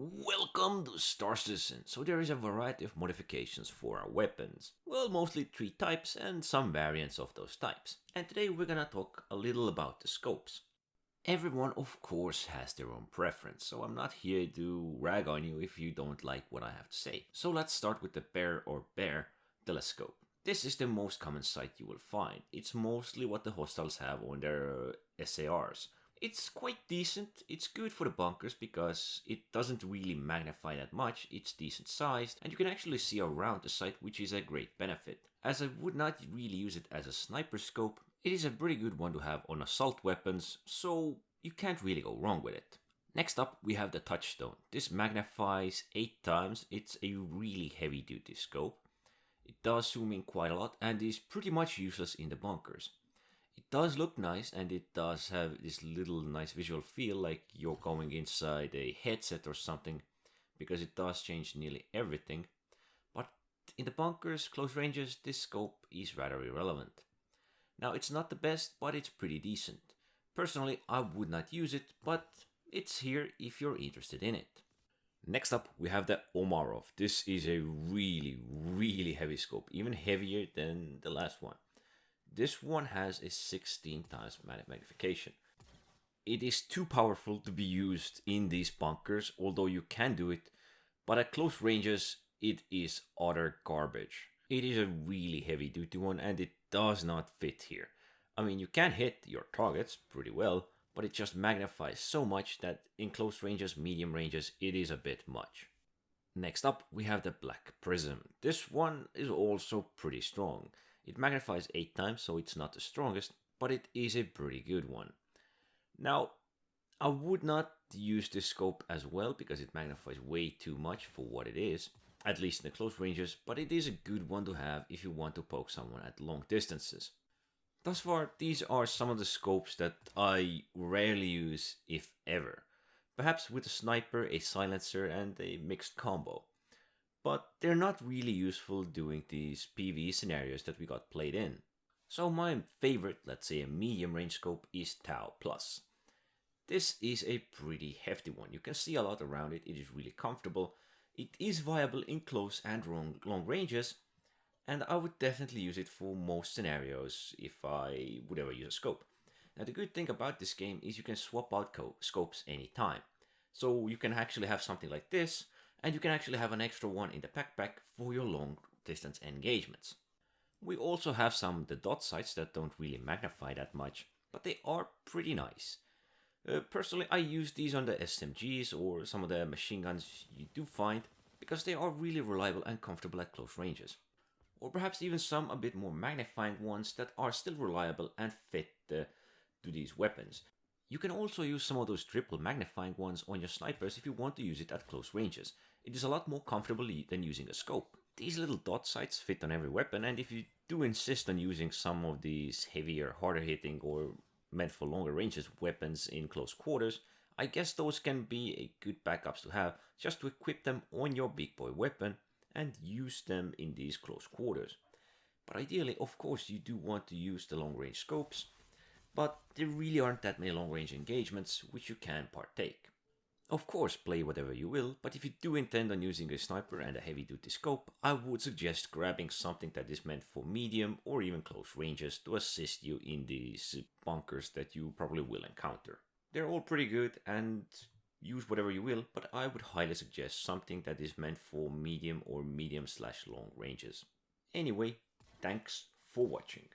Welcome to Star Citizen. So there is a variety of modifications for our weapons. Well, mostly 3 types and some variants of those types. And today we're gonna talk a little about the scopes. Everyone of course has their own preference, so I'm not here to rag on you if you don't like what I have to say. So let's start with the Bear telescope. This is the most common sight you will find. It's mostly what the hostiles have on their SARs. It's quite decent. It's good for the bunkers because it doesn't really magnify that much. It's decent sized and you can actually see around the site, which is a great benefit. As I would not really use it as a sniper scope, it is a pretty good one to have on assault weapons, so you can't really go wrong with it. Next up we have the touchstone. This magnifies 8 times. It's a really heavy duty scope. It does zoom in quite a lot and is pretty much useless in the bunkers. It does look nice and it does have this little nice visual feel like you're going inside a headset or something, because it does change nearly everything. But in the bunkers, close ranges, this scope is rather irrelevant. Now it's not the best, but it's pretty decent. Personally, I would not use it, but it's here if you're interested in it. Next up, we have the Omarov. This is a really heavy scope, even heavier than the last one. This one has a 16 times magnification. It is too powerful to be used in these bunkers, although you can do it, but at close ranges, it is utter garbage. It is a really heavy duty one and it does not fit here. I mean, you can hit your targets pretty well, but it just magnifies so much that in close ranges, medium ranges, it is a bit much. Next up, we have the Black Prism. This one is also pretty strong. It magnifies 8 times, so it's not the strongest, but it is a pretty good one. Now, I would not use this scope as well because it magnifies way too much for what it is, at least in the close ranges, but it is a good one to have if you want to poke someone at long distances. Thus far, these are some of the scopes that I rarely use, if ever. Perhaps with a sniper, a silencer, and a mixed combo. But they're not really useful doing these PvE scenarios that we got played in. So my favorite, let's say a medium range scope, is Tau Plus. This is a pretty hefty one. You can see a lot around it, it is really comfortable. It is viable in close and long ranges, and I would definitely use it for most scenarios if I would ever use a scope. Now the good thing about this game is you can swap out scopes anytime. So you can actually have something like this, and you can actually have an extra one in the backpack for your long distance engagements. We also have some the dot sights that don't really magnify that much, but they are pretty nice. Personally, I use these on the SMGs or some of the machine guns you do find, because they are really reliable and comfortable at close ranges. Or perhaps even some a bit more magnifying ones that are still reliable and fit to these weapons. You can also use some of those triple magnifying ones on your snipers if you want to use it at close ranges. It is a lot more comfortable than using a scope. These little dot sights fit on every weapon, and if you do insist on using some of these heavier, harder hitting or meant for longer ranges weapons in close quarters, I guess those can be a good backups to have, just to equip them on your big boy weapon and use them in these close quarters. But ideally, of course, you do want to use the long range scopes, but there really aren't that many long range engagements which you can partake. Of course, play whatever you will, but if you do intend on using a sniper and a heavy duty scope, I would suggest grabbing something that is meant for medium or even close ranges to assist you in these bunkers that you probably will encounter. They're all pretty good and use whatever you will, but I would highly suggest something that is meant for medium or medium/long ranges. Anyway, thanks for watching.